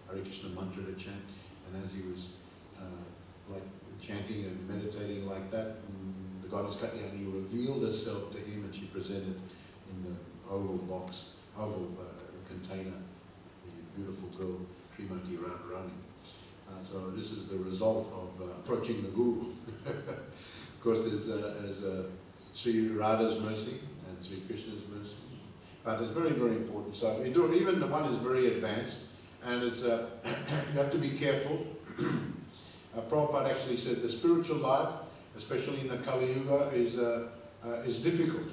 Hare Krishna mantra to chant, and as he was like chanting and meditating like that, the goddess Katyayani revealed herself to him, and she presented in the oval container the beautiful girl Srimati Radharani. So this is the result of approaching the Guru. Of course, there's Sri Radha's mercy and Sri Krishna's mercy, but it's very, very important. So even the one is very advanced, and it's you have to be careful. Prabhupada actually said the spiritual life, especially in the Kali Yuga, is difficult.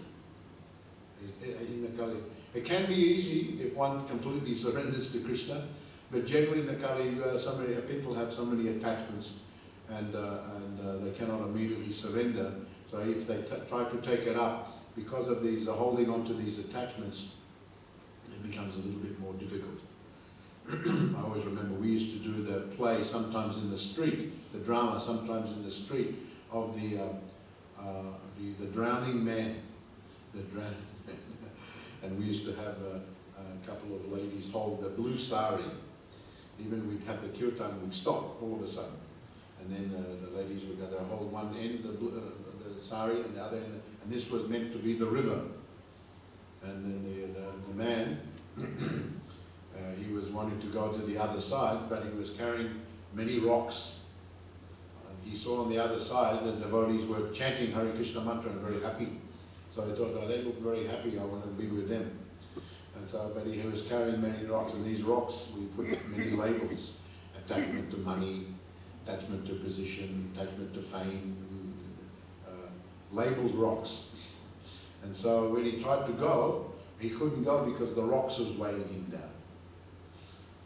In the Kali, it can be easy if one completely surrenders to Krishna, but generally in the Kali Yuga, so many people have so many attachments, and they cannot immediately surrender. So if they try to take it up, because of these holding on to these attachments, it becomes a little bit more difficult. I always remember we used to do the play sometimes in the street, the drama sometimes in the street of the drowning man, and we used to have a couple of ladies hold the blue sari. Even we'd have the kirtan, we'd stop all of a sudden, and then the ladies were going to hold one end, the sari, and the other end, and this was meant to be the river. And then the man, he was wanting to go to the other side, but he was carrying many rocks. He saw on the other side the devotees were chanting Hare Krishna mantra and very happy. So I thought, oh, they look very happy, I want to be with them. And so, but he was carrying many rocks, and these rocks, we put many labels: attachment to money, attachment to position, attachment to fame, labeled rocks. And so when he tried to go, he couldn't go because the rocks was weighing him down.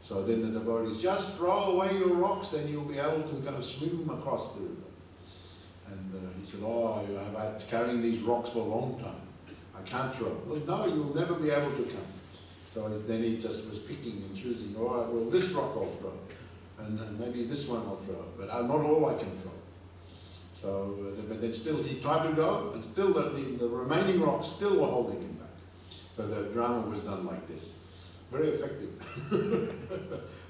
So then the devotees, just throw away your rocks, then you'll be able to go swim across the river. And he said, oh, I've been carrying these rocks for a long time. I can't throw. Well, no, you'll never be able to come. So then he just was picking and choosing, all right, well, this rock I'll throw, and maybe this one I'll throw, but not all I can throw. So, but then still he tried to go, and still the remaining rocks still were holding him back. So the drama was done like this. Very effective.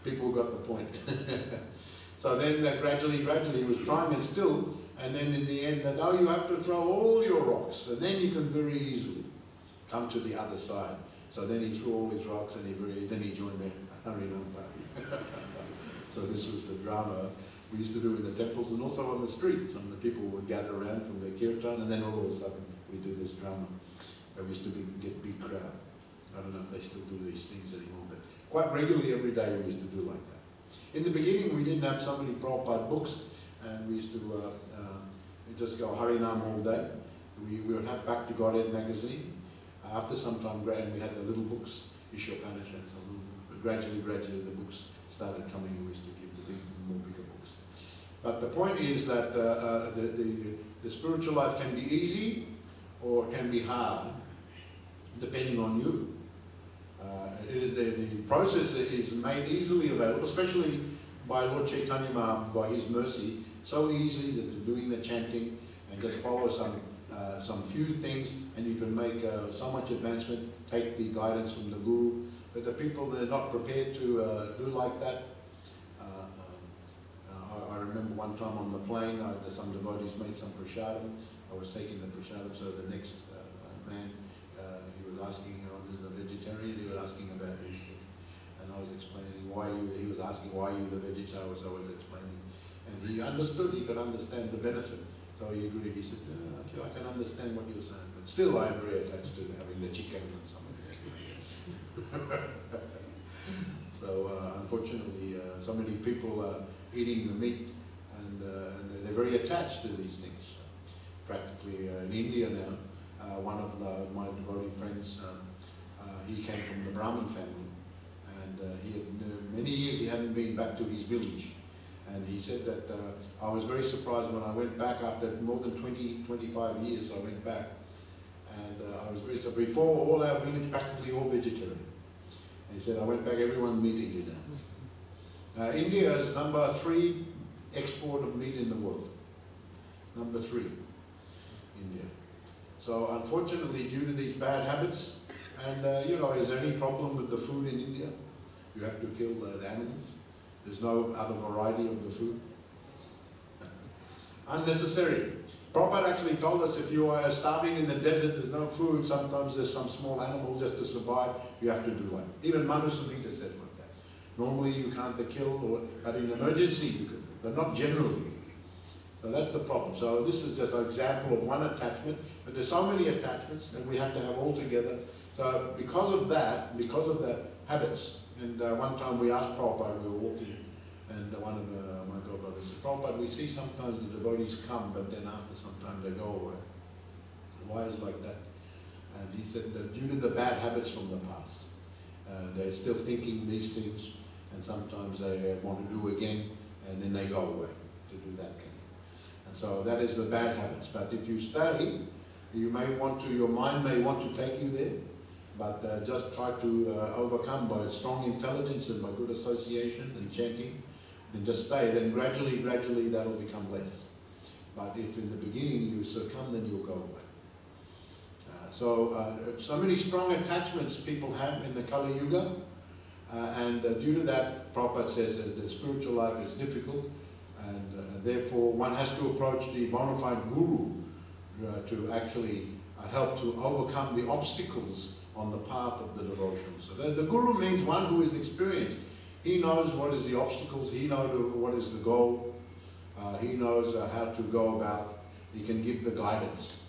People got the point. So then gradually he was trying and still, and then in the end, now you have to throw all your rocks, and then you can very easily come to the other side. So then he threw all his rocks, and then he joined the Harinam party. So this was the drama we used to do in the temples and also on the street. Some of the people would gather around from the kirtan, and then all of a sudden we do this drama. We used to get big crowd. I don't know if they still do these things anymore, but quite regularly every day we used to do like that. In the beginning we didn't have so many Prabhupada books, and we used to just go Harinam all day. We would have Back to Godhead magazine. After some time, and we had the little books, Ishopanishads, but gradually the books started coming, and we used to give the bigger books. But the point is that the spiritual life can be easy or it can be hard, depending on you. The process is made easily available, especially by Lord Chaitanya Mahaprabhu, by his mercy, so easy that doing the chanting and just follow some few things, and you can make so much advancement, take the guidance from the Guru. But the people that are not prepared to do like that, I remember one time on the plane, some devotees made some prasadam. I was taking the prasadam, so the next man, he was asking, this is a vegetarian, he was asking about these things. And I was explaining he was asking why you the vegetarian, so I was explaining. And he understood, he could understand the benefit. So he agreed, he said, okay, I can understand what you're saying, but still I'm very attached to having the chicken and something. So unfortunately, so many people are eating the meat, and they're very attached to these things. Practically in India now, one of my devotee friends, he came from the Brahmin family, and he had many years he hadn't been back to his village. And he said that I was very surprised when I went back after more than 25 years. I went back, and I was very surprised. Before, all our village practically all vegetarian. And he said, I went back, everyone meat eater now. India is number 3 export of meat in the world. Number 3, India. So unfortunately, due to these bad habits, and is there any problem with the food in India? You have to kill the animals. There's no other variety of the food. Unnecessary. Prabhupada actually told us if you are starving in the desert, there's no food, sometimes there's some small animal just to survive, you have to do one. Even Manu Sumita says like that. Normally you can't kill, but in emergency you can, but not generally. So that's the problem. So this is just an example of one attachment, but there's so many attachments that we have to have all together. So because of that, because of the habits, and one time we asked Prabhupada, we were walking, and one of my godbrothers said, Prabhupada, we see sometimes the devotees come, but then after some time they go away. Why is it like that? And he said that due to the bad habits from the past. They're still thinking these things, and sometimes they want to do again, and then they go away to do that kind. And so that is the bad habits. But if you stay, you may want to, your mind may want to take you there, but just try to overcome by strong intelligence and by good association and chanting, and just stay. Then gradually that'll become less. But if in the beginning you succumb, then you'll go away. So many strong attachments people have in the Kali Yuga, and due to that, Prabhupada says that the spiritual life is difficult, and therefore one has to approach the bona fide guru to actually help to overcome the obstacles on the path of the devotion. So the guru means one who is experienced. He knows what is the obstacles, he knows what is the goal, he knows how to go about, he can give the guidance.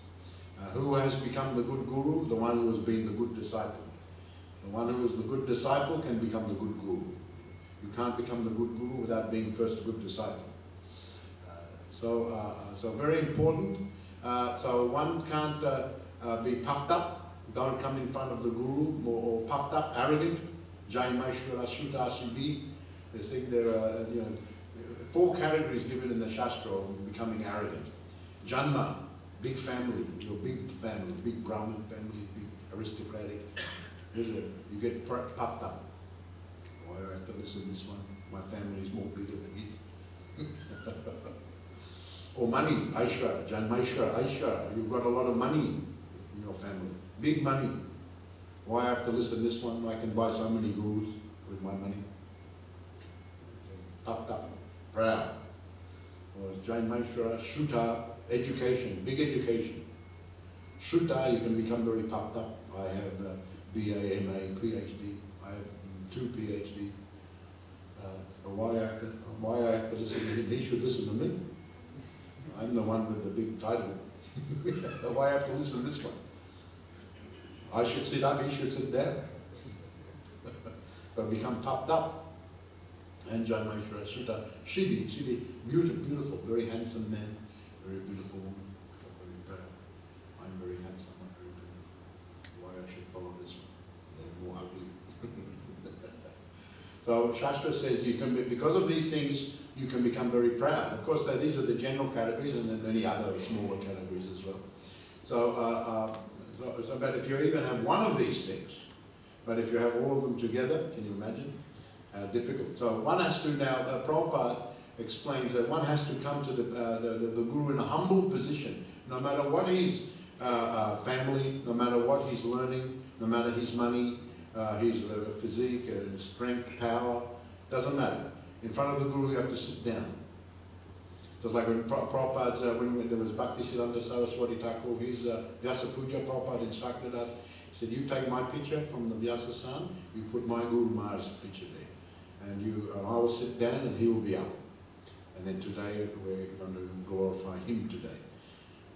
Who has become the good guru? The one who has been the good disciple. The one who is the good disciple can become the good guru. You can't become the good guru without being first a good disciple. So very important. So one can't be puffed up. Don't come in front of the guru or puffed up, arrogant. Jaimashwara Shuta Sibi. They think there are 4 categories given in the Shastra of becoming arrogant. Janma, big family, your big family, big Brahmin family, big aristocratic. You get puffed up. Why do I have to listen to this one? My family is more bigger than his. Or money, Aishwarya, Janmaishwarya, Aishwarya. You've got a lot of money in your family. Big money. Why I have to listen to this one? I can buy so many gurus with my money. Puffed up, proud. Or Janmaishwarya, Shuta, education, big education. Shuta, you can become very puffed up. I have BA, MA, PhD. I have 2 PhD. Why I have to listen to him? He should listen to me. I'm the one with the big title. Why I have to listen to this one? I should sit up, he should sit down. But become puffed up. And Janmaishwara Shuta, Shibi, beautiful, very handsome man, very beautiful woman, become very proud. I'm very handsome, I'm very beautiful. Why I should follow this one? They're more ugly. So Shastra says you can, because of these things, you can become very proud. Of course, these are the general categories, and then many other smaller categories as well. So, but if you even have one of these things, but if you have all of them together, can you imagine how difficult? So one has to now, Prabhupada explains that one has to come to the guru in a humble position, no matter what his family, no matter what he's learning, no matter his money, his physique, strength, power, doesn't matter. In front of the guru, you have to sit down. Just like when Prabhupada's, when there was Bhaktisiddhanta Saraswati Thakur, his Vyasa Puja, Prabhupada instructed us, he said, you take my picture from the Vyasa-san, you put my Guru Maharaj's picture there. And I will sit down and he will be up. And then today, we're going to glorify him today.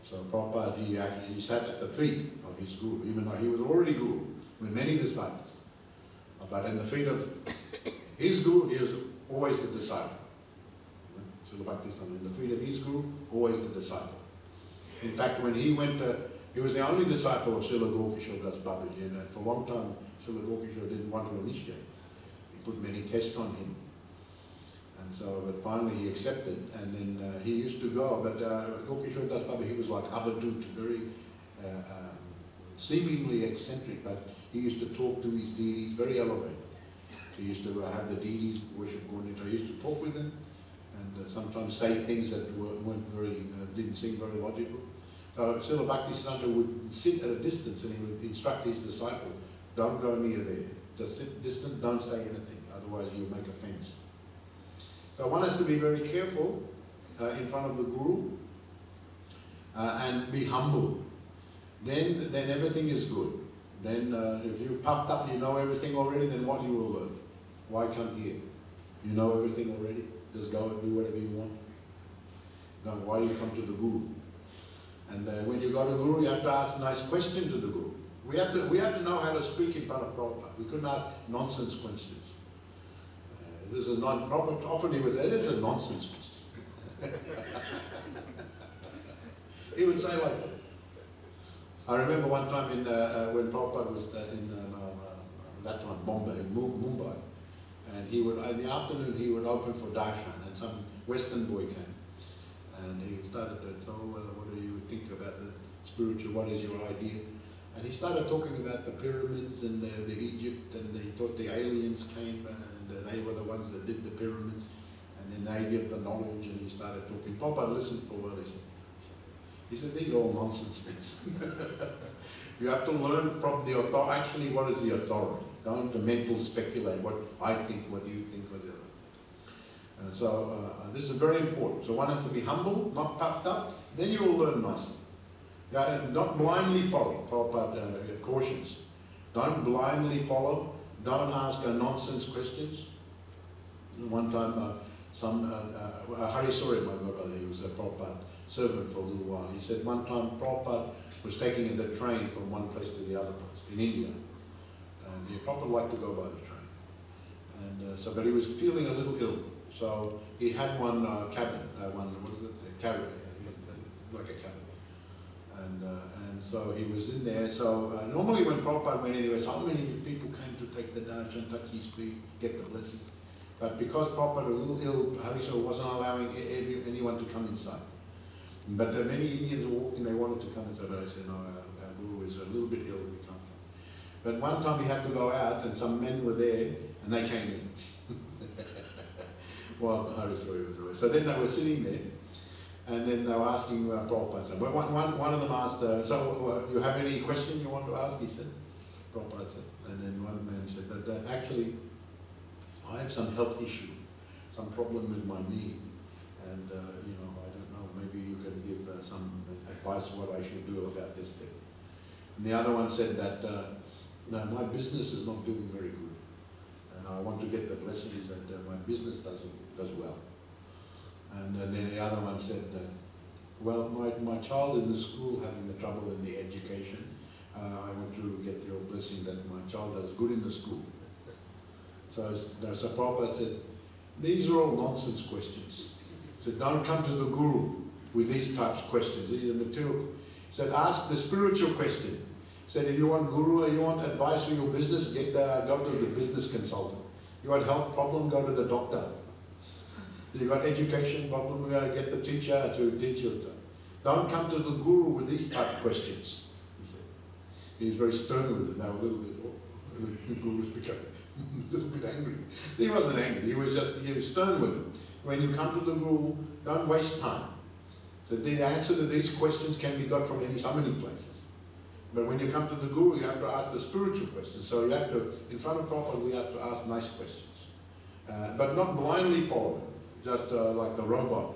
So Prabhupada, he sat at the feet of his Guru, even though he was already Guru, with many disciples. But in the feet of his Guru, he was always the disciple. In the feet of his Guru, always the disciple. In fact, when he went, he was the only disciple of Srila Gaurkishore Das Babaji, and for a long time, Srila Gaurkishore didn't want to initiate. He put many tests on him. And so, but finally he accepted, and then he used to go, but Gaurkishore Das Babaji, he was like Avadut, very seemingly eccentric, but he used to talk to his deities, very elevated. He used to have the deities worship Gaurkishore. He used to talk with them, and sometimes say things that weren't very, didn't seem very logical. So Srila Bhaktisiddhanta would sit at a distance and he would instruct his disciple, don't go near there. Just sit distant, don't say anything, otherwise otherwise you make a fence. So one has to be very careful in front of the Guru and be humble. Then everything is good. Then if you're puffed up, you know everything already, then what you will learn? Why come here? You know everything already? Just go and do whatever you want. Then why you come to the Guru? And when you go to the Guru, you have to ask a nice question to the Guru. We have to know how to speak in front of Prabhupada. We couldn't ask nonsense questions. This is not proper. Often he would say, "This is a nonsense question." He would say like that. I remember one time when Prabhupada was in that time Mumbai, and he would in the afternoon he would open for darshan, and some Western boy came, and he started to say, "What do you think about the spiritual? What is your idea?" And he started talking about the pyramids and the Egypt, and he thought the aliens came and they were the ones that did the pyramids, and then they give the knowledge, and he started talking. Prabhupada listened for what he said. He said, "These are all nonsense things." You have to learn from the authority. Actually, what is the authority? Don't mental speculate what I think, what you think, was the other thing. So this is very important. So one has to be humble, not puffed up. Then you will learn nicely. Not blindly follow. Prabhupada cautions. Don't blindly follow. Don't ask nonsense questions. One time, Hari Suri, my godbrother, he was a Prabhupada servant for a little while. He said one time Prabhupada was taking the train from one place to the other place in India. And he Prabhupada liked to go by the train. And but he was feeling a little ill. So he had one cabin, a carrier, like a cabin. And so he was in there. So normally when Prabhupada went anywhere, so many people came to take the darshan, touch his feet, get the blessing. But because Prabhupada was a little ill, Harisha wasn't allowing anyone to come inside. But many Indians walked in, they wanted to come inside, but I said, "No, our Guru is a little bit ill, we can't come." But one time he had to go out, and some men were there, and they came in. While Harisha was away. So then they were sitting there, and then they were asking Prabhupada. So one of them asked, "So you have any question you want to ask?" He said. Prabhupada said. And then one man said that actually, I have some health issue, some problem with my knee, and I don't know, maybe you can give some advice what I should do about this thing. And the other one said that, "No, my business is not doing very good, and I want to get the blessings that my business does well." And then the other one said that, "Well, my child in the school having the trouble in the education, I want to get your blessing that my child does good in the school." So Prabhupada said, "These are all nonsense questions." He said, "Don't come to the Guru with these types of questions. These are material." He said, "Ask the spiritual question." He said, "If you want Guru or you want advice for your business, go to the business consultant. You want health problem, go to the doctor. You got education problem, get the teacher to teach you. Don't come to the Guru with these type of questions." He said. He's very stern with them now, a little bit. The Guru's becoming a little bit angry. He wasn't angry, he was stern with them. When you come to the Guru, don't waste time. So the answer to these questions can be got from so many places. But when you come to the Guru, you have to ask the spiritual questions. So you have to, in front of Prabhupada, we have to ask nice questions. But not blindly follow him, just like the robot.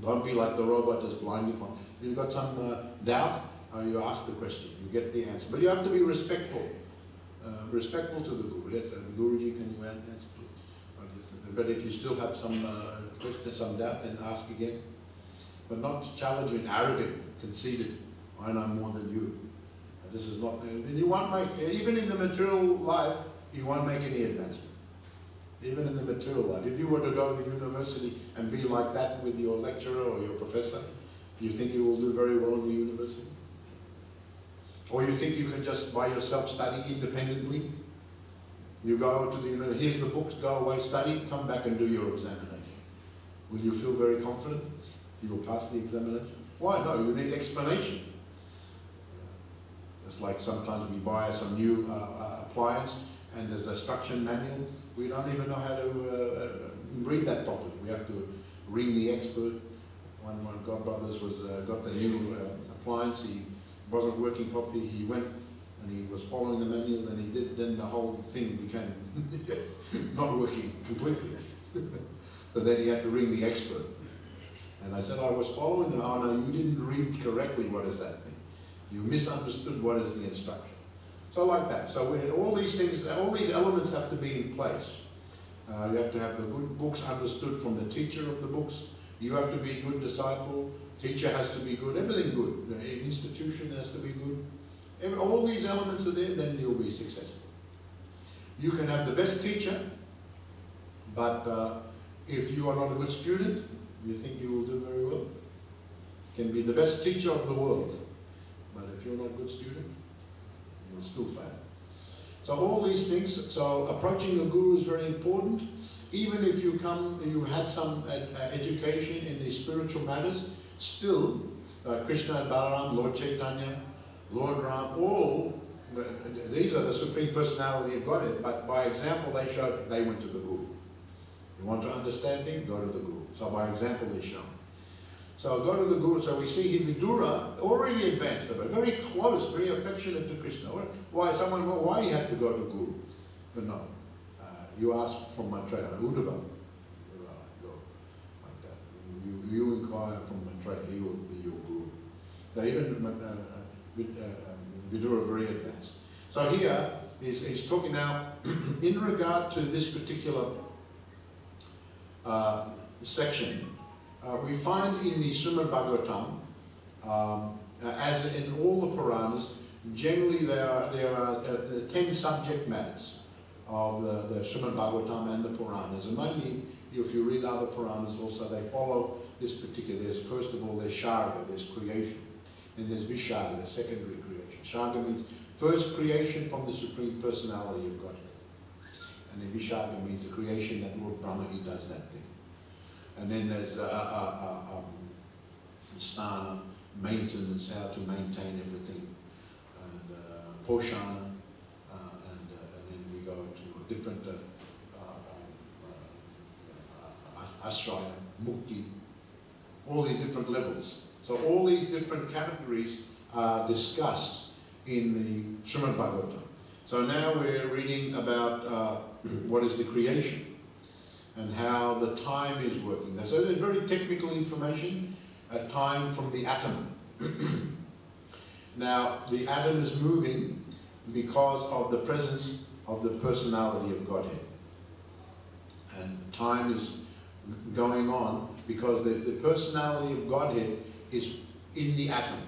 Don't be like the robot, just blindly follow. If you've got some doubt, you ask the question, you get the answer. But you have to be respectful. Respectful to the Guru. Yes, Guruji, can you answer please? But if you still have some question, some doubt, then ask again. But not challenging, arrogant, conceited. I know more than you. This is not. Then you won't make, even in the material life, you won't make any advancement. Even in the material life. If you were to go to the university and be like that with your lecturer or your professor, do you think you will do very well in the university? Or you think you can just by yourself study independently? You go to the university, here's the books, go away, study, come back and do your examination. Will you feel very confident you will pass the examination? Why? No, you need explanation. It's like sometimes we buy some new appliance and there's a instruction manual. We don't even know how to read that properly. We have to ring the expert. One of my godbrothers got the new appliance. He wasn't working properly. He went and he was following the manual, then the whole thing became not working completely. So then he had to ring the expert. And I said, I was following them. Oh no, you didn't read correctly. What does that mean? You misunderstood what is the instruction. So like that. So all these things, all these elements have to be in place. You have to have the good books understood from the teacher of the books. You have to be a good disciple. Teacher has to be good. Everything good. The institution has to be good. All these elements are there, then you'll be successful. You can have the best teacher, but if you are not a good student, you think you will do very well. You can be the best teacher of the world, but if you're not a good student, you will still fail. So all these things, so approaching a guru is very important. Even if you had some education in the spiritual matters, still, Krishna and Balaram, Lord Chaitanya, Lord Ram, all, these are the Supreme Personality of Godhead, but by example they showed, they went to the guru. You want to understand things, go to the guru. So by example they show. So go to the guru. So we see Vidura already advanced, but very close, very affectionate to Krishna. Why he had to go to the guru? But no, you ask from Maitreya, Uddhava, go like that. You inquire from Maitreya, he will be your guru. So even Vidura very advanced. So here he's talking now in regard to this particular section. We find in the Srimad Bhagavatam, as in all the Puranas, generally there are 10 subject matters of the Srimad Bhagavatam and the Puranas. And maybe if you read other Puranas also, they follow this particular. First of all, there's Sharga, there's creation. And there's Visharga, the secondary creation. Sharga means first creation from the Supreme Personality of Godhead. And then Visharga means the creation that Lord Brahma, he does that thing. And then there's Snana, maintenance, how to maintain everything. And Poshana, and then we go to a different Ashraya, Mukti, all these different levels. So all these different categories are discussed in the Srimad Bhagavatam. So now we're reading about what is the creation and how the time is working. So there's very technical information, time from the atom. Now the atom is moving because of the presence of the personality of Godhead. And time is going on because the personality of Godhead is in the atom.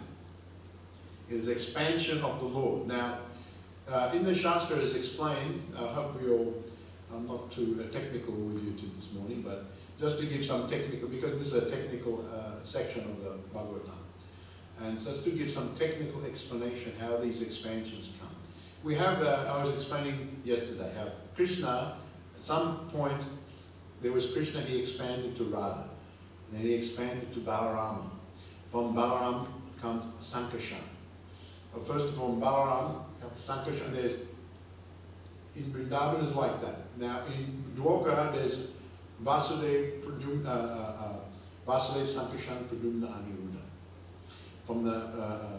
It is expansion of the Lord. Now, in the Shastra is explained, I hope I'm not too technical with you this morning, but just to give some technical, because this is a technical section of the Bhagavatam. And just to give some technical explanation how these expansions come. We have, I was explaining yesterday, how Krishna, at some point, there was Krishna, he expanded to Radha. Then he expanded to Balarama. From Balaram comes Sankashan. First of all, Balaram comes Sankashan. There's, in Vrindavan is like that. Now in Dwarka there's Vasudev, Sankashan, Pradumna, Aniruddha. From the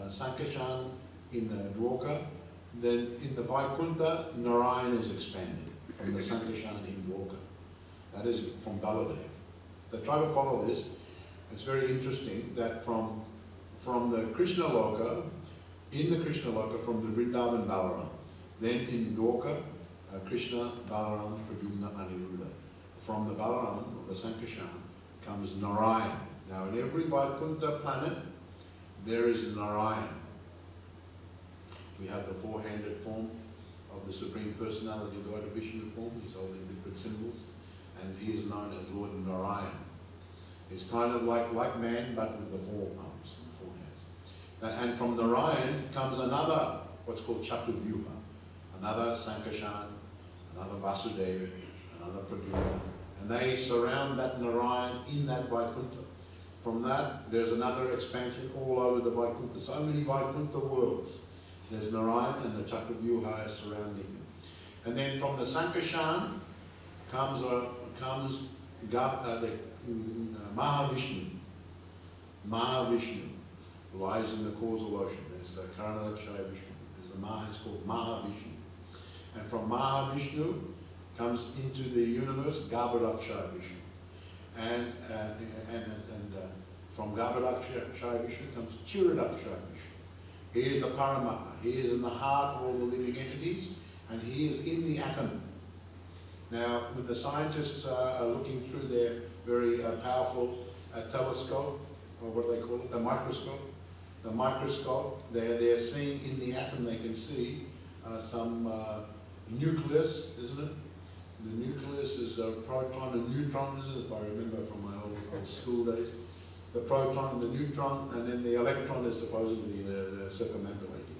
Sankashan in Dwarka, then in the Vaikuntha, Narayan is expanded from the Sankashan in Dwarka. That is from Baladev. So try to follow this. It's very interesting that from the Krishna Loka, in the Krishna Loka, from the Vrindavan Balaram, then in Dwarka, Krishna, Balaram, Pradumna, Aniruddha. From the Balaram, or the Sankashan, comes Narayan. Now in every Vaikuntha planet, there is Narayan. We have the four-handed form of the Supreme Personality of God, Vishnu form. He's holding different symbols, and he is known as Lord Narayan. It's kind of like man, but with the four arms and four hands. And from Narayan comes another, what's called Chatuvyuha, another Sankashan, another Vasudeva, another Pradumna, and they surround that Narayan in that Vaikuntha. From that, there's another expansion all over the Vaikuntha. So many Vaikuntha worlds. There's Narayan and the Chatuvyuha surrounding him. And then from the Sankashan comes the Mahavishnu. Mahavishnu lies in the causal ocean. There's Karanalakshaya Vishnu. There's It's called Mahavishnu. And from Mahavishnu comes into the universe Garbhodakshaya Vishnu. And from Garbhodakshaya Vishnu comes Chiradakshaya Vishnu. He is the Paramatma. He is in the heart of all the living entities, and he is in the atom. Now, when the scientists are looking through their very powerful telescope, or what do they call it, the microscope, they're seeing in the atom, they can see some nucleus, isn't it? The nucleus is a proton and neutron, isn't it, if I remember from my old school days? The proton and the neutron, and then the electron is supposedly circumambulating.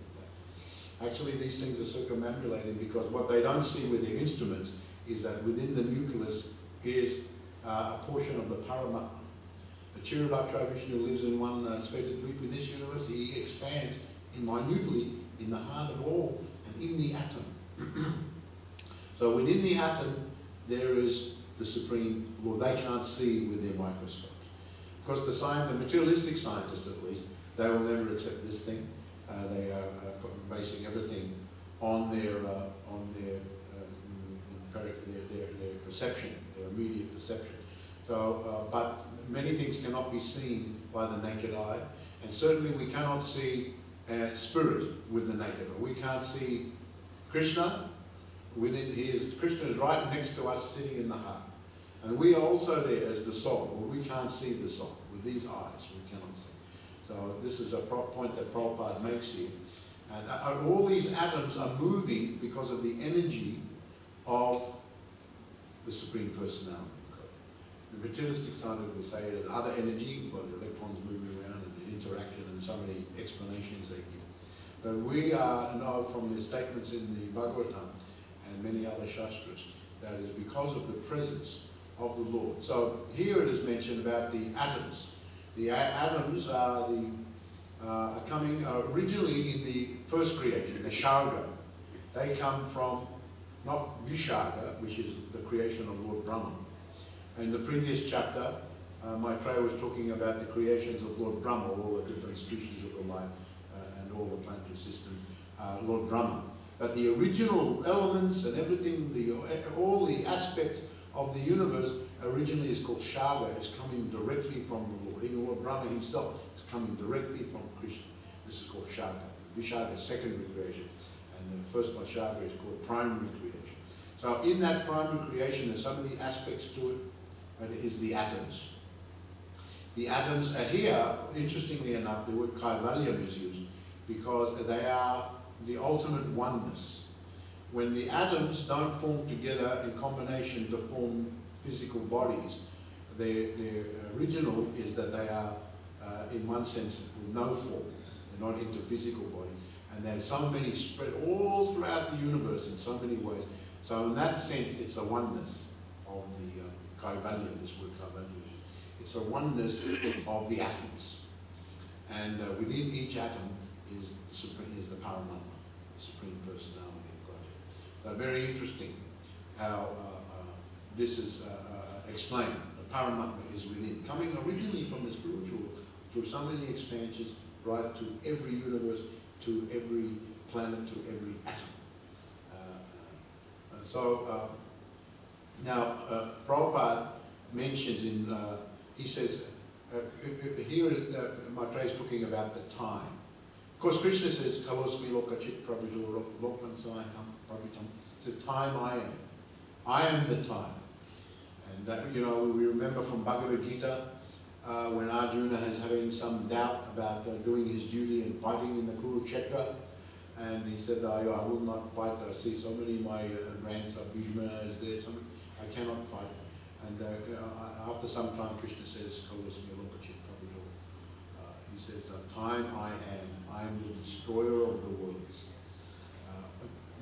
Actually, these things are circumambulating because what they don't see with their instruments is that within the nucleus is a portion of the Paramatma. The Chiradakshaya Vishnu lives in one Svetadvipa in this universe. He expands minutely in the heart of all and in the atom. So within the atom, there is the Supreme Lord. They can't see with their microscopes. Of course, the materialistic scientists, at least, they will never accept this thing. They are basing everything on their perception, their immediate perception. So, but many things cannot be seen by the naked eye, and certainly we cannot see spirit with the naked eye. We can't see Krishna. Krishna is right next to us, sitting in the heart, and we are also there as the soul. Well, we can't see the soul with these eyes. We cannot see. So this is a point that Prabhupada makes here. And all these atoms are moving because of the energy of the Supreme Personality. The materialistic scientists will say there's other energy, well, the electrons moving around and the interaction and so many explanations they give. But we know from the statements in the Bhagavatam and many other Shastras that is because of the presence of the Lord. So here it is mentioned about the atoms. The atoms are coming originally in the first creation, the Sharga. They come from not Visharga, which is the creation of Lord Brahma. In the previous chapter, Maitreya was talking about the creations of Lord Brahma, all the different species of the life and all the planetary systems, Lord Brahma. But the original elements and everything, all the aspects of the universe originally is called Sharga, is coming directly from the Lord. Even Lord Brahma himself is coming directly from Krishna. This is called Sharga. Visharga is secondary creation, and the first one, Sharga, is called primary creation. So in that primary creation, there's so many aspects to it, but it is the atoms. The atoms are here, interestingly enough, the word Kaivalyam is used because they are the ultimate oneness. When the atoms don't form together in combination to form physical bodies, their original is that they are, in one sense, with no form. They're not into physical bodies. And there's so many spread all throughout the universe in so many ways. So in that sense, it's a oneness of the Kaivalya, this word Kaivalya. It's a oneness of the atoms. And within each atom is the Paramatma, the Supreme Personality of Godhead. So very interesting how this is explained. The Paramatma is within, coming originally from the spiritual through so many expansions, right to every universe, to every planet, to every atom. Now Prabhupada mentions in, he says, here Maitreya is talking about the time. Of course, Krishna says, Kalosmi lokachit pravido lokman saitam pravitam. Says, time I am. I am the time. And we remember from Bhagavad Gita, when Arjuna is having some doubt about doing his duty and fighting in the Kurukshetra, and he said, I will not fight. I see so many of my grandson Bhishma is there, I cannot fight. And after some time, Krishna says, he says, time I am the destroyer of the worlds.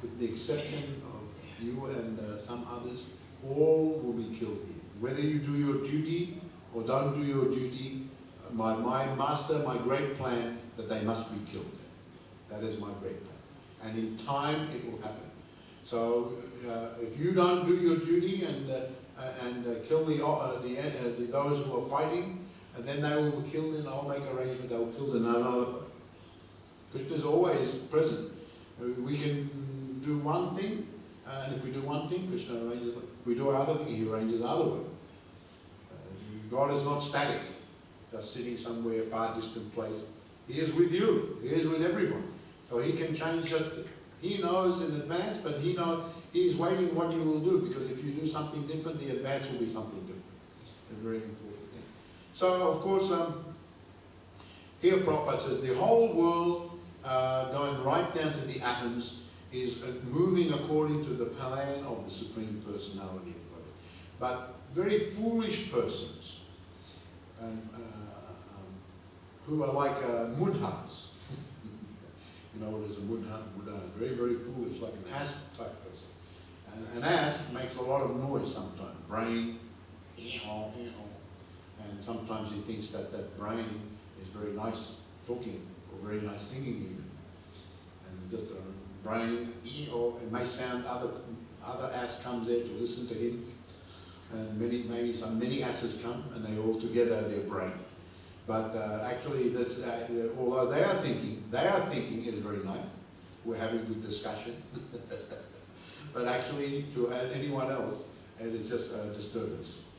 With the exception of you and some others, all will be killed here. Whether you do your duty or don't do your duty, my master, my great plan, that they must be killed. That is my great plan. And in time, it will happen. So if you don't do your duty and kill those who are fighting, and then they will be killed, and I'll make arrangement, they will kill another. Krishna is always present. We can do one thing, and if we do one thing, Krishna arranges. If we do another thing, he arranges another way. God is not static, just sitting somewhere far distant place. He is with you. He is with everyone. So he can change just. He knows in advance, but he knows he's waiting what you will do, because if you do something different, the advance will be something different. A very important thing. So of course, here Prabhupada says the whole world, going right down to the atoms, is moving according to the plan of the Supreme Personality of God. But very foolish persons, who are like mudhas. You know what is a mudha? Mudha is very, very foolish, like an ass type person. And an ass makes a lot of noise sometimes. Brain, and sometimes he thinks that that brain is very nice talking, or very nice singing even. And just a brain, or it may sound, other ass comes there to listen to him. And many asses come, and they all together their brain. But actually, this, although they are thinking is very nice. We're having good discussion. But actually, to anyone else, it is just a disturbance.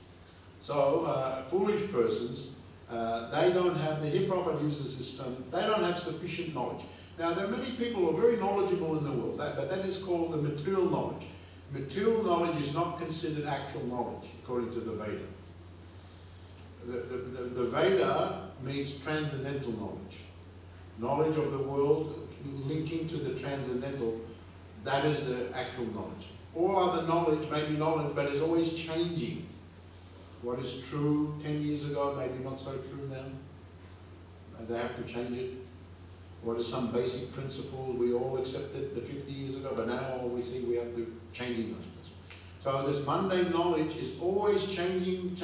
So, foolish persons, they don't have, the Here Prabhupada uses this term, they don't have sufficient knowledge. Now, there are many people who are very knowledgeable in the world, but that is called the material knowledge. Material knowledge is not considered actual knowledge, according to the Veda. The Veda means transcendental knowledge. Knowledge of the world linking to the transcendental, that is the actual knowledge. All other knowledge may be knowledge, but is always changing. What is true 10 years ago may be not so true now. They have to change it. What is some basic principle we all accepted 50 years ago, but now all we see we have to change those principles. So this mundane knowledge is always changing.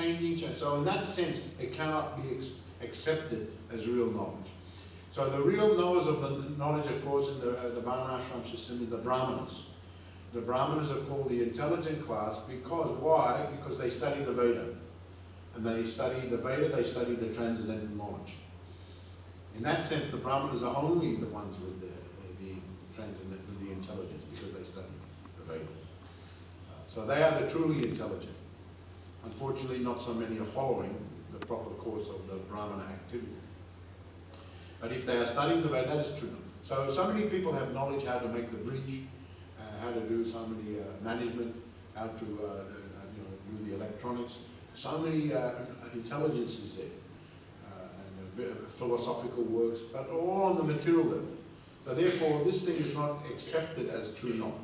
So in that sense, it cannot be accepted as real knowledge. So the real knowers of the knowledge, of course, in the Varnashram system, is the Brahmanas. The Brahmanas are called the intelligent class because, why? Because they study the Veda. And they study the Veda, they study the transcendental knowledge. In that sense, the Brahmanas are only the ones with the transcendental, the intelligence, because they study the Veda. So they are the truly intelligent. Unfortunately, not so many are following the proper course of the Brahmana activity. But if they are studying the Veda, that is true. So many people have knowledge how to make the bridge, how to do so many management, how to do the electronics. So many intelligences there, and philosophical works, but all on the material level. So therefore, this thing is not accepted as true knowledge.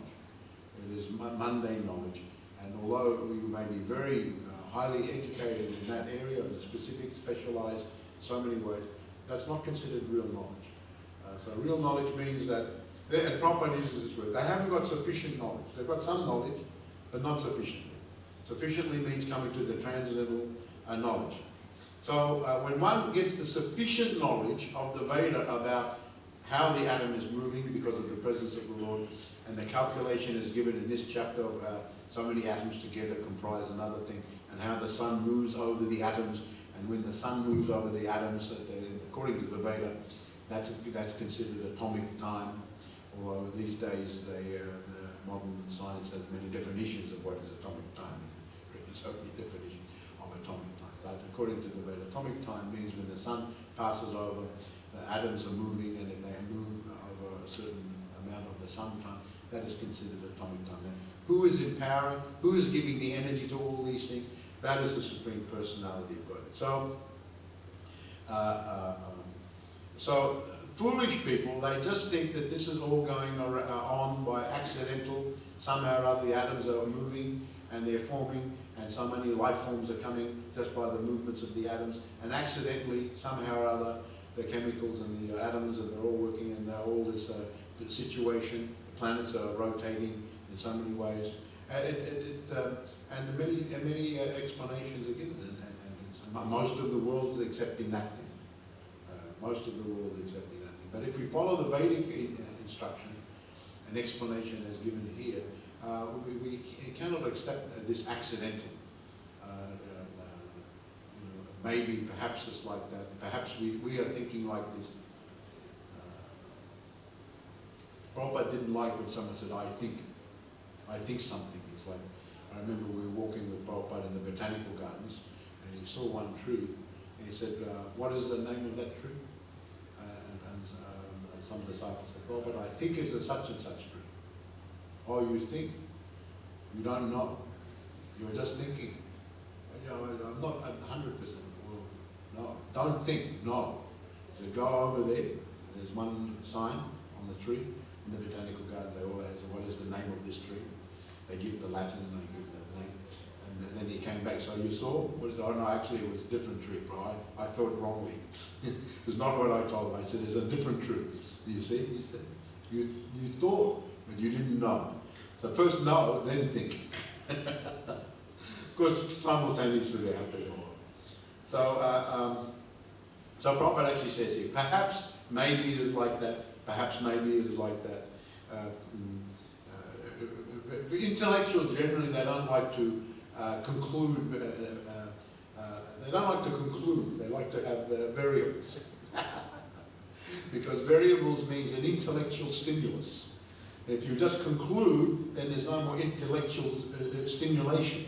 It is mundane knowledge. And although we may be very highly educated in that area, and specific, specialized in so many ways, that's not considered real knowledge. So real knowledge means that, and Prabhupada uses this word, they haven't got sufficient knowledge. They've got some knowledge, but not sufficiently. Sufficiently means coming to the transcendental knowledge. So when one gets the sufficient knowledge of the Veda about how the atom is moving because of the presence of the Lord, and the calculation is given in this chapter of how so many atoms together comprise another thing, and how the sun moves over the atoms, and when the sun moves over the atoms, according to the Veda, that's considered atomic time, although these days modern science has many definitions of what is atomic time. So many definitions of atomic time. But according to the Veda, atomic time means when the sun passes over, the atoms are moving, and if they move over a certain amount of the sun time, that is considered atomic time. And who is empowering? Who is giving the energy to all these things? That is the Supreme Personality of God. So foolish people, they just think that this is all going on by accidental. Somehow or other the atoms are moving and they're forming, and so many life forms are coming just by the movements of the atoms, and accidentally, somehow or other, the chemicals and the atoms, and they're all working in all this situation. The planets are rotating in so many ways, and many explanations are given, and most of the world is accepting that thing. Most of the world is accepting that thing. But if we follow the Vedic instruction, an explanation as given here, we cannot accept this accidental. Maybe, perhaps it's like that. Perhaps we are thinking like this. Prabhupada didn't like when someone said, I think something. It's like, I remember we were walking with Prabhupada in the botanical gardens, and he saw one tree, and he said, what is the name of that tree? And some disciples said, Prabhupada, I think it's a such and such tree. Oh, you think? You don't know. You're just thinking. You know, I'm not 100%. Well, no, don't think, no. So go over there, there's one sign on the tree, in the botanical garden, they always say, what is the name of this tree? They give the Latin, and they give the name. And then he came back, so you saw? What is it? Oh no, actually it was a different tree, bro. I thought wrongly. It's not what I told him. I said, it's a different tree. You see? He said, you thought, but you didn't know. So first know, then think. Of course, simultaneously they have to go on. So Prabhupada actually says here, perhaps, maybe it is like that, perhaps, maybe it is like that. Intellectuals generally, they don't like to conclude, they don't like to conclude, they like to have variables. Because variables means an intellectual stimulus. If you just conclude, then there's no more intellectual stimulation.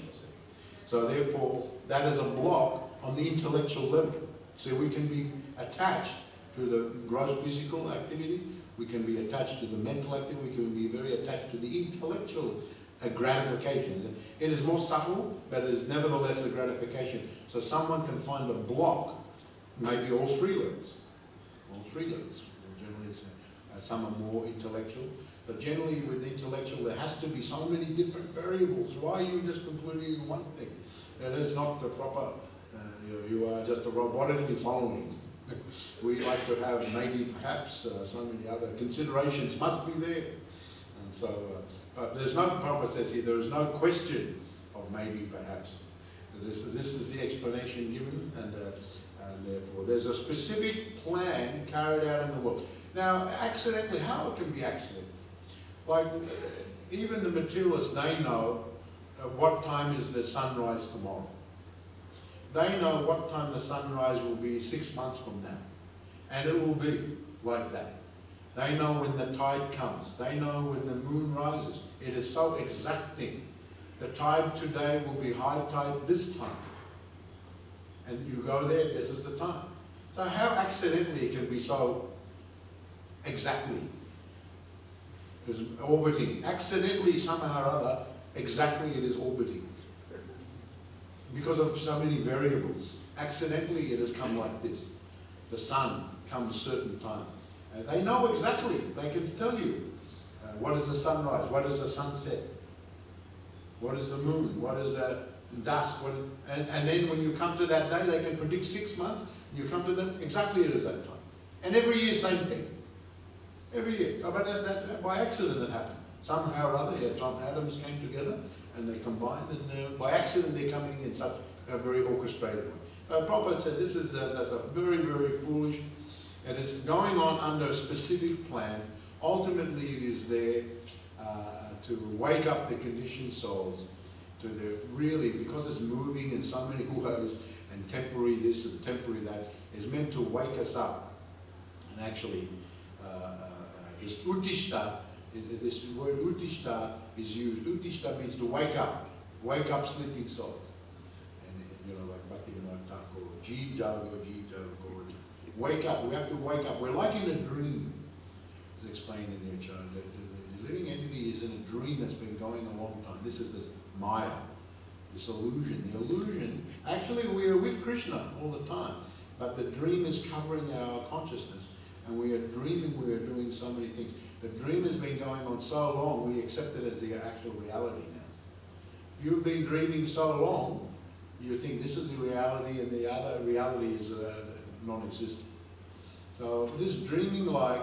So therefore, that is a block on the intellectual level. So we can be attached to the gross physical activities, we can be attached to the mental activity, we can be very attached to the intellectual gratification. It is more subtle, but it is nevertheless a gratification. So someone can find a block, maybe all three levels. All three levels. Generally, some are more intellectual. But generally with the intellectual, there has to be so many different variables. Why are you just concluding one thing? That is not the proper, you are just robotically following. We like to have maybe, perhaps, so many other considerations must be there. And so, but there's no, Prabhupada says here, there is no question of maybe, perhaps. This is the explanation given, and therefore there's a specific plan carried out in the world. Now, accidentally, how it can be accidental? Like, even the materialists, they know what time is the sunrise tomorrow. They know what time the sunrise will be 6 months from now. And it will be like that. They know when the tide comes. They know when the moon rises. It is so exacting. The tide today will be high tide this time. And you go there, this is the time. So how accidentally it can be so exactly? It's orbiting. Accidentally, somehow or other, exactly it is orbiting. Because of so many variables. Accidentally it has come like this. The sun comes a certain time. And they know exactly, they can tell you what is the sunrise, what is the sunset, what is the moon, what is the dusk, and then when you come to that day, they can predict 6 months, and you come to that, exactly it is that time. And every year, same thing. Every year. So, but that by accident it happened. Somehow or other, some atoms came together and they combined, and by accident they're coming in such a very orchestrated way. Prabhupada said this is that's a very, very foolish, and it's going on under a specific plan. Ultimately, it is there to wake up the conditioned souls to the really, because it's moving in so many ways, and temporary this and temporary that, is meant to wake us up. And actually, this utishta, this word utishta is used. Utishta means to wake up sleeping souls. And you know, like Bhaktivinoda Thakur, Jeev Jago, wake up, we have to wake up. We're like in a dream, as explained in the Acharya. The living entity is in a dream that's been going a long time. This is this Maya, this illusion. The illusion, actually we are with Krishna all the time, but the dream is covering our consciousness, and we are dreaming, we are doing so many things. The dream has been going on so long, we accept it as the actual reality now. If you've been dreaming so long, you think this is the reality and the other reality is non-existent. So this dreaming light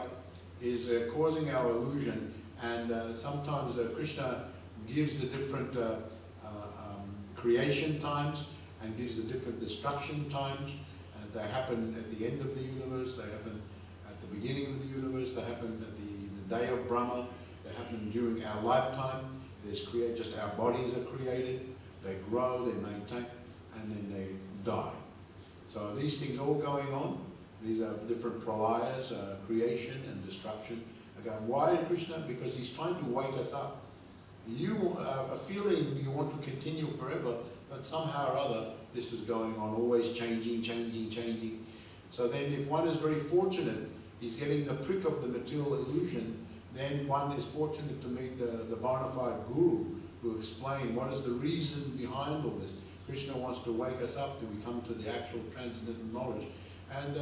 is causing our illusion, and sometimes Krishna gives the different creation times and gives the different destruction times, and they happen at the end of the universe, they happen at the beginning of the universe, they happen at the day of Brahma, they happen during our lifetime. There's just our bodies are created, they grow, they maintain, and then they die. So these things all going on. These are different pralayas, creation and destruction, Why Krishna? Because he's trying to wake us up. You a feeling you want to continue forever, but somehow or other this is going on, always changing, changing, changing. So then if one is very fortunate, he's getting the prick of the material illusion, then one is fortunate to meet the bona fide guru who explain what is the reason behind all this. Krishna wants to wake us up till we come to the actual transcendental knowledge. And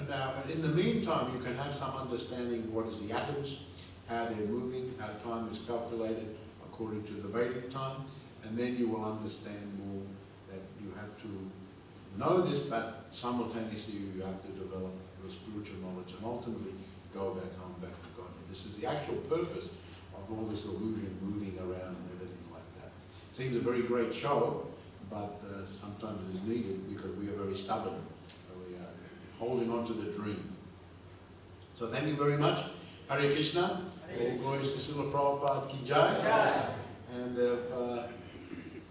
now, in the meantime, you can have some understanding of what is the atoms, how they're moving, how time is calculated according to the Vedic time, and then you will understand more that you have to know this, but simultaneously you have to develop your spiritual knowledge and ultimately go back home, back to God. And this is the actual purpose of all this illusion moving around and everything like that. It seems a very great show, but sometimes it is needed because we are very stubborn. We are holding on to the dream. So thank you very much. Hare Krishna. All glories to Srila Prabhupada Ki Jai. And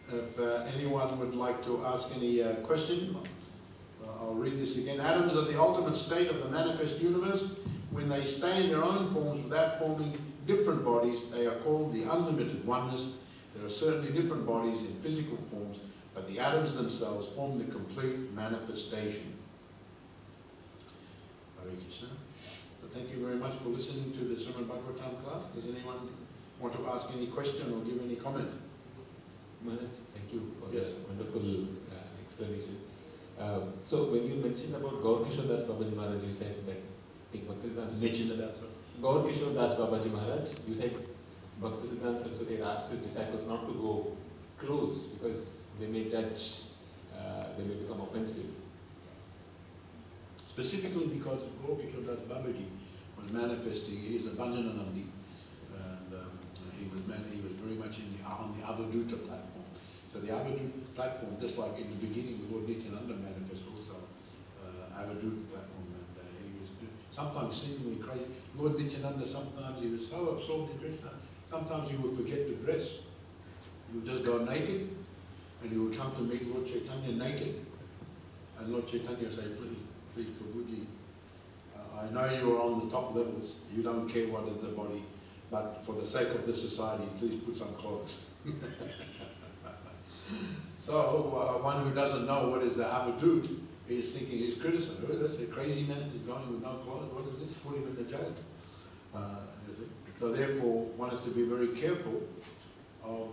if anyone would like to ask any question, I'll read this again. Atoms are the ultimate state of the manifest universe. When they stay in their own forms without forming different bodies, they are called the unlimited oneness. There are certainly different bodies in physical forms, but the atoms themselves form the complete manifestation. Hare Krishna. So thank you very much for listening to the Srimad Bhagavatam class. Does anyone want to ask any question or give any comment? Maharaj, thank you for Yes. the wonderful explanation. So when you mentioned about Gaur Kishore Das Babaji Maharaj, you said that Gaur Kishore Das Babaji Maharaj, you said Bhaktisiddhanta Saraswati had asked his disciples not to go close because they may judge, they may become offensive. Specifically because Gaur Kishore Das Babaji was manifesting, he is a Bhajananandi, and he was very much on the Avadhuta platform. So the Avadhuta platform, just like in the beginning, Lord Nityananda manifest also Avadhuta platform, and he was sometimes seemingly crazy. Lord Nityananda, sometimes he was so absorbed in Krishna, sometimes he would forget to dress. He would just go naked, and he would come to meet Lord Chaitanya naked, and Lord Chaitanya would say, please Prabhuji, I know you are on the top levels, you don't care what is the body, but for the sake of the society, please put some clothes. So one who doesn't know what is the Avadut is thinking, he's criticizing, oh, that's a crazy man, he's going with no clothes, what is this? Put him in the jail. So therefore, one has to be very careful of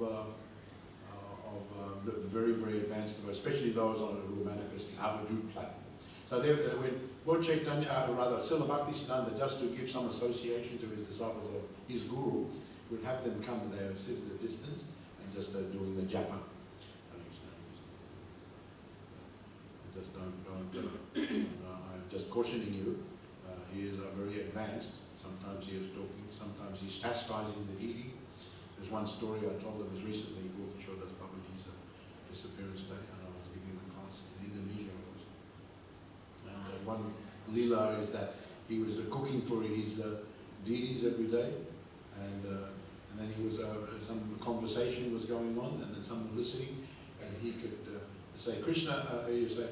the very, very advanced, especially those who are manifesting Avadut platform. So therefore, when Lord Chaitanya, Srila Bhaktisiddhanta, just to give some association to his disciples or his guru, would have them come and they would sit at a distance and just doing the japa. Just I'm just cautioning you. He is very advanced. Sometimes he is talking, sometimes he's chastising the deity. There's one story I told them was recently, Gaur Kishore Das Babaji's disappearance day, and I was giving a class in Indonesia. And one lila is that he was cooking for his deities every day, and then he was some conversation was going on, and then someone listening, and he could say, Krishna, you say,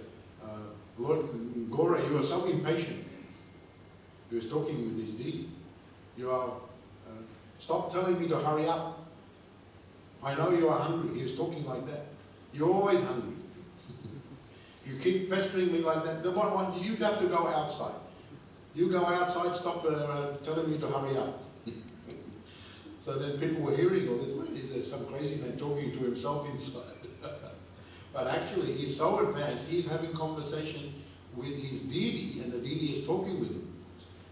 Lord Gora, you are so impatient. He was talking with his deity. You are, stop telling me to hurry up. I know you are hungry. He was talking like that. You're always hungry. You keep pestering me like that. You have to go outside. You go outside, stop telling me to hurry up. So then people were hearing all this. There's some crazy man talking to himself inside. But actually, he's so advanced, he's having conversation with his deity, and the deity is talking with him.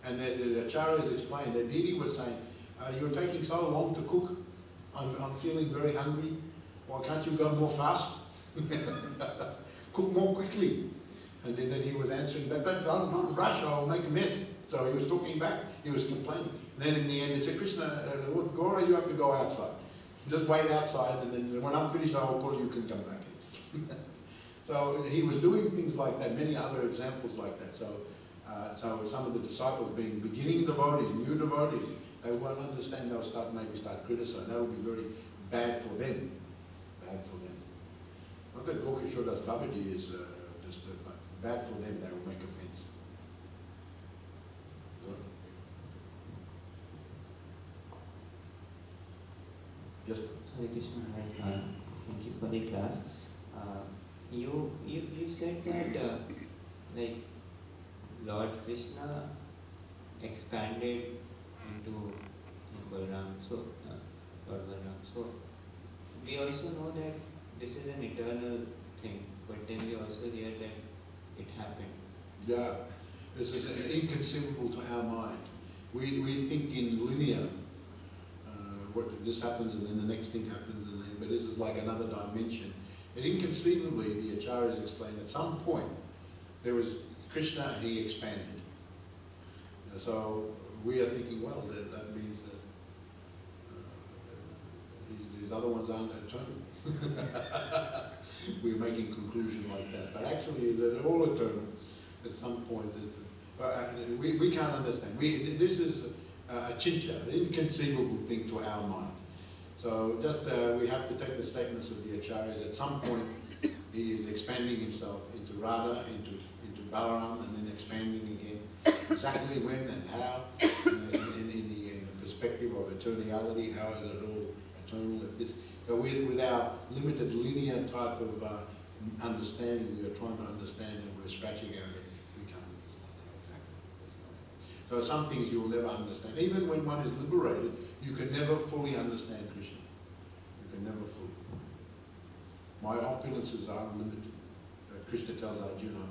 And the acharyas explained, the deity was saying, you're taking so long to cook. I'm feeling very hungry. Why can't you go more fast? Cook more quickly. And then he was answering back, don't rush, I'll make a mess. So he was talking back, he was complaining. And then in the end, he said, Krishna, Lord Gora, you have to go outside. Just wait outside, and then when I'm finished, I will call you, can come back in. So he was doing things like that, many other examples like that. So some of the disciples being beginning devotees, new devotees, they won't understand, they'll maybe start criticizing. That will be very bad for them. Bad for them. Not that Gaur Kishore Das Babaji is bad for them, they will make offense. Yes. Hare Krishna, thank you for the class. You said that like Lord Krishna expanded into Balram, so Lord Balram. So we also know that this is an eternal thing, but then we also hear that it happened. Yeah, this is inconceivable to our mind. We think in linear. This happens and then the next thing happens, and then, but this is like another dimension. And inconceivably, the Acharyas explain at some point there was Krishna and he expanded. So we are thinking, well, that means that these other ones aren't eternal. We're making conclusion like that, but actually, they're all eternal at some point. We can't understand. This is a chincha, an inconceivable thing to our mind. So just we have to take the statements of the Acharyas. At some point, he is expanding himself into Radha, into Balaram, and then expanding again. Exactly when and how, in the perspective of eternality, how is it all eternal? So with our limited linear type of understanding, we are trying to understand and we're scratching our head. We can't understand exactly what's going on. So some things you will never understand. Even when one is liberated, you can never fully understand Krishna. You can never fully. My opulences are unlimited. Krishna tells Arjuna,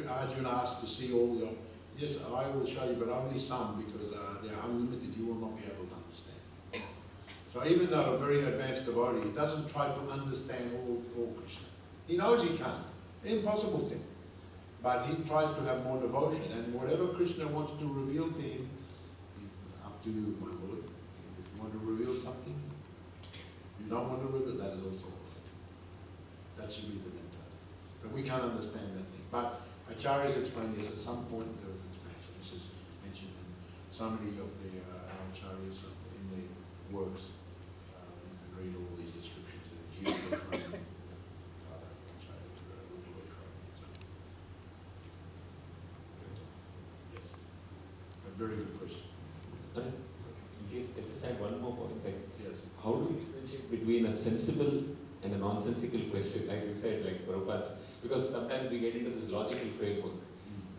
Arjuna asks to see all your, yes, I will show you, but only some, because they are unlimited, you will not be able to understand. So even though a very advanced devotee doesn't try to understand all Krishna. He knows he can't. Impossible thing. But he tries to have more devotion, and whatever Krishna wants to reveal to him, up to you, my Lord. If you want to reveal something, you don't want to reveal, that is also all right. That should be the mentality. So we can't understand that thing. But Acharyas explain this, at some point there was expansion. This is mentioned in so many of the Acharyas in their works. You can read all these descriptions in the Jiva. Very good question. I just had one more point. Like, yes. How do we differentiate between a sensible and a nonsensical question, as you said, like Prabhupada's? Because sometimes we get into this logical framework.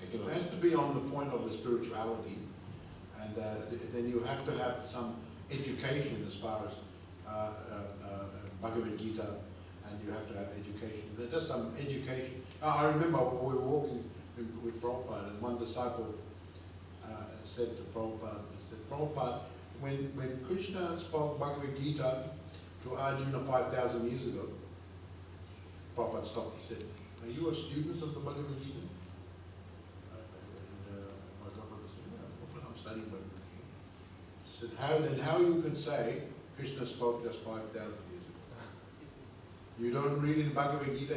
Like, It has to be on the point of the spirituality, and then you have to have some education as far as Bhagavad Gita, and you have to have education. There's just some education. I remember we were walking with Prabhupada, and one disciple said to Prabhupada, Prabhupada, when Krishna spoke Bhagavad Gita to Arjuna 5,000 years ago, Prabhupada stopped and said, are you a student of the Bhagavad Gita? And my Godmother said, yeah, Prabhupada, I'm studying Bhagavad Gita. He said, how you can say Krishna spoke just 5,000 years ago? You don't read in Bhagavad Gita,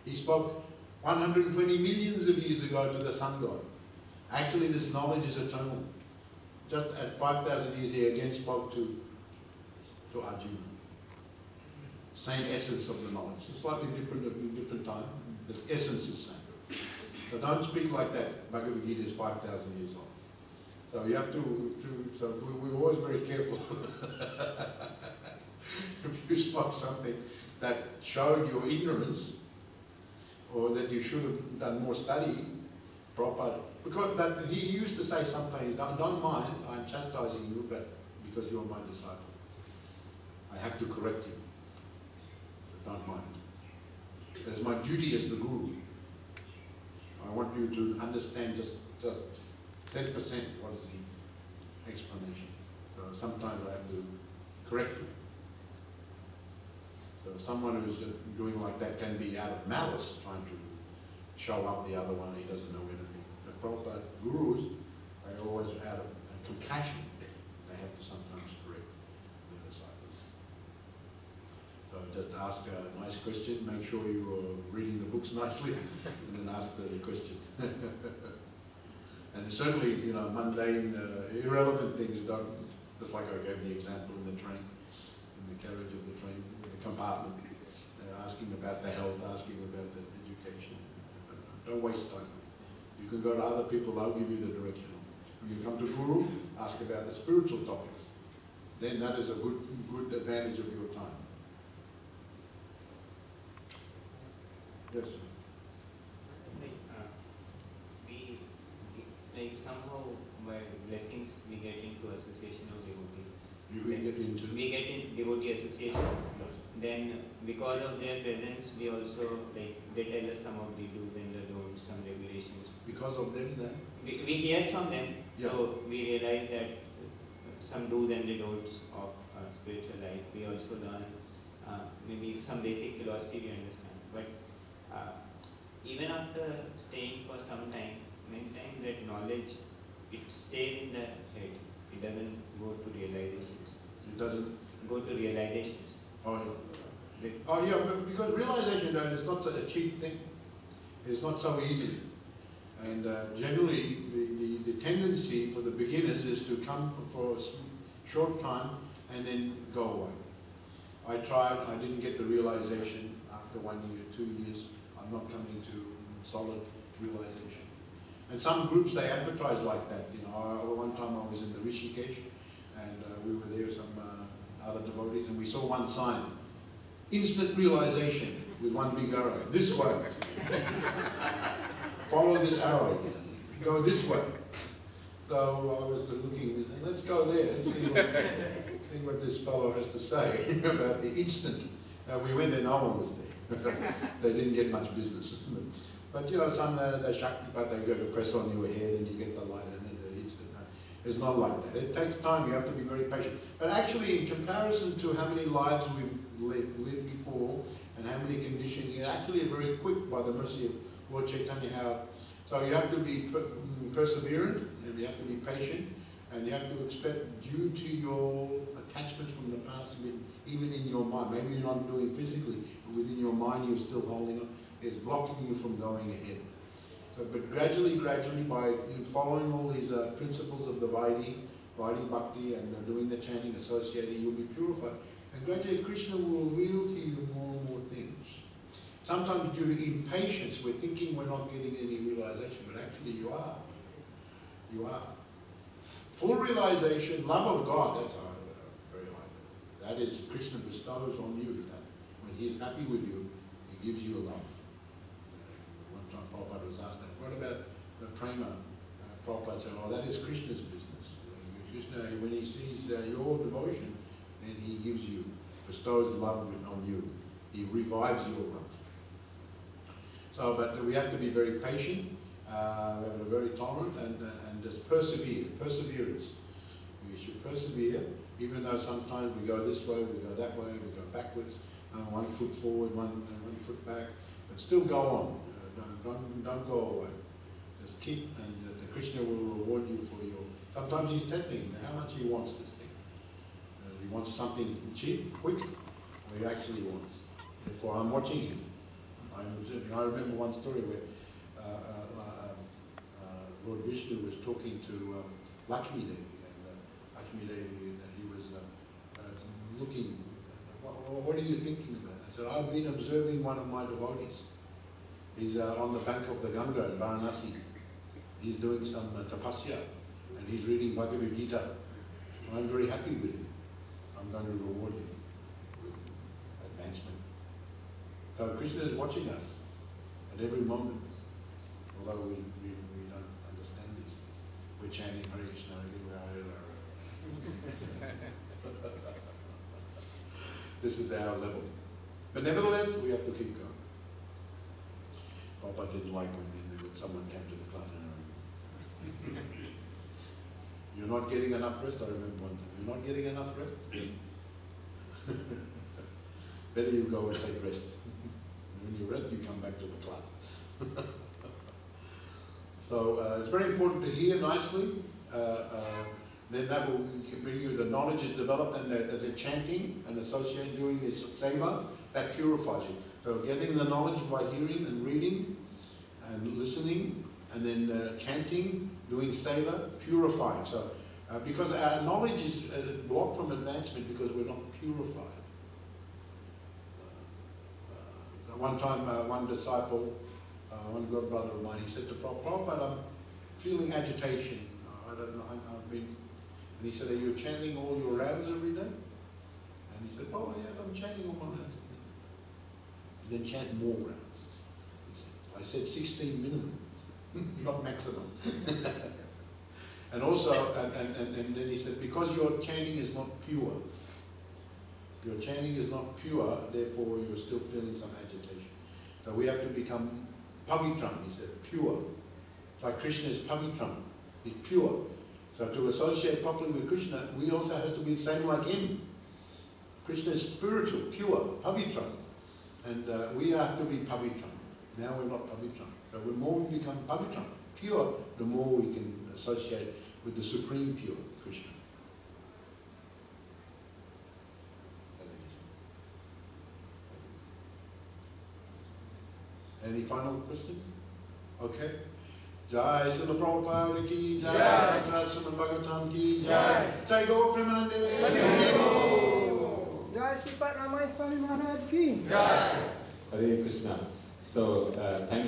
he spoke 120 millions of years ago to the sun god. Actually, this knowledge is eternal. Just at 5,000 years, he again spoke to Arjuna. Same essence of the knowledge. It's slightly different at a different time. The essence is same. So don't speak like that. Bhagavad Gita is 5,000 years old. So you have so we're always very careful. If you spoke something that showed your ignorance, or that you should have done more study, proper, because he used to say sometimes, don't mind, I'm chastising you, but because you're my disciple. I have to correct you. So don't mind. That's my duty as the guru. I want you to understand just 10% what is the explanation. So sometimes I have to correct you. So someone who's doing like that can be out of malice, trying to show up the other one, he doesn't know anything. The Prabhupada gurus are always out of compassion. They have to sometimes correct their disciples. So just ask a nice question, make sure you are reading the books nicely, and then ask the question. And certainly, mundane, irrelevant things don't, just like I gave the example in the train, in the carriage of the train, in the compartment, asking about the health, asking about the education. Don't waste time. You can go to other people, they'll give you the direction. When you come to Guru, ask about the spiritual topics. Then that is a good advantage of your time. Yes. Like somehow by blessings we get into association of devotees. We get in devotee association. Then because of their presence, we also like they tell us some of the do's and the don'ts, some regulations. Because of them, then we hear from them, yeah. So we realize that some do's and the don'ts of spiritual life. We also learn maybe some basic philosophy we understand. But even after staying for some time, many times that knowledge, it stays in the head. It doesn't go to realizations. It doesn't go to realizations. Oh yeah. But because realization is not a cheap thing. It's not so easy. And generally, the tendency for the beginners is to come for a short time and then go away. I tried, I didn't get the realization after 1 year, 2 years. I'm not coming to solid realization. And some groups, they advertise like that. You know, one time I was in the Rishikesh, and we were there, some other devotees, and we saw one sign, instant realization, with one big arrow, this way. Follow this arrow, go this way. So I was looking, let's go there and see what this fellow has to say about the instant. We went there, no one was there. They didn't get much business. But you know, some they're Shakti, but they go to press on your head and you get the light and then the instant. It's not like that. It takes time, you have to be very patient. But actually, in comparison to how many lives we've lived before and how many conditions, you're actually very quick by the mercy of Lord Chaitanya. So you have to be perseverant and you have to be patient and you have to expect, due to your attachments from the past, even in your mind, maybe you're not doing physically, but within your mind you're still holding on. Is blocking you from going ahead. So, but gradually, by following all these principles of the Vaidhi Bhakti, and doing the chanting associated, you'll be purified. And gradually, Krishna will reveal to you more and more things. Sometimes due to impatience, we're thinking we're not getting any realization, but actually you are. You are. Full realization, love of God, that's very high. That is, Krishna bestows on you that. When he is happy with you, he gives you love. Prabhupada was asked that. What about the prema? Prabhupada said, oh, that is Krishna's business. Krishna, when he sees your devotion, then he gives you, bestows love on you. He revives your love. So, but we have to be very patient, we have to be very tolerant, and just persevere. Perseverance. We should persevere, even though sometimes we go this way, we go that way, we go backwards, 1 foot forward, one foot back, but still go on. Don't go away. Just keep, and the Krishna will reward you for your. Sometimes he's testing how much he wants this thing. He wants something cheap, quick, or he actually wants. Therefore, I'm watching him. I'm observing. I remember one story where Lord Vishnu was talking to Lakshmi Devi, and Lakshmi Devi, and he was looking. What are you thinking about? I said, I've been observing one of my devotees. He's on the bank of the Ganga in Varanasi. He's doing some tapasya, and he's reading Bhagavad Gita. I'm very happy with him. I'm going to reward him with advancement. So Krishna is watching us at every moment, although we don't understand these things. We're chanting Hare Krishna, Hare Krishna. This is our level. But nevertheless, we have to keep going. Papa didn't like when someone came to the class and you're not getting enough rest. I remember one time, you're not getting enough rest? Better you go and take rest. And when you rest, you come back to the class. So it's very important to hear nicely. Then that will bring you, the knowledge is developed, and the chanting and associated doing this seva, that purifies you. So getting the knowledge by hearing and reading and listening, and then chanting, doing seva, purifying. So because our knowledge is blocked from advancement because we're not purified. One time, one disciple one good brother of mine, he said to Prabhupada, I'm feeling agitation. I don't know, I've been, and he said, are you chanting all your rounds every day? And he said, oh yes, I'm chanting all my rounds. Then chant more rounds. I said 16 minimum, not maximum. And also, and then he said, because your chanting is not pure, your chanting is not pure, therefore you're still feeling some agitation. So we have to become pavitram, he said, pure. Like Krishna is pavitram, he's pure. So to associate properly with Krishna, we also have to be the same like him. Krishna is spiritual, pure, pavitram. And we have to be pavitram. Now we're not pavitram. So the more we become pavitram, pure, the more we can associate with the supreme pure, Krishna. Any final question? Okay. Jai Srila Prabhupada ki jai, Jai Srila Bhagavatam ki jai, Jai Gaur Premanande. Jai Sri Ramai Swami Maharaj ki. Hare Krishna. So, thank you.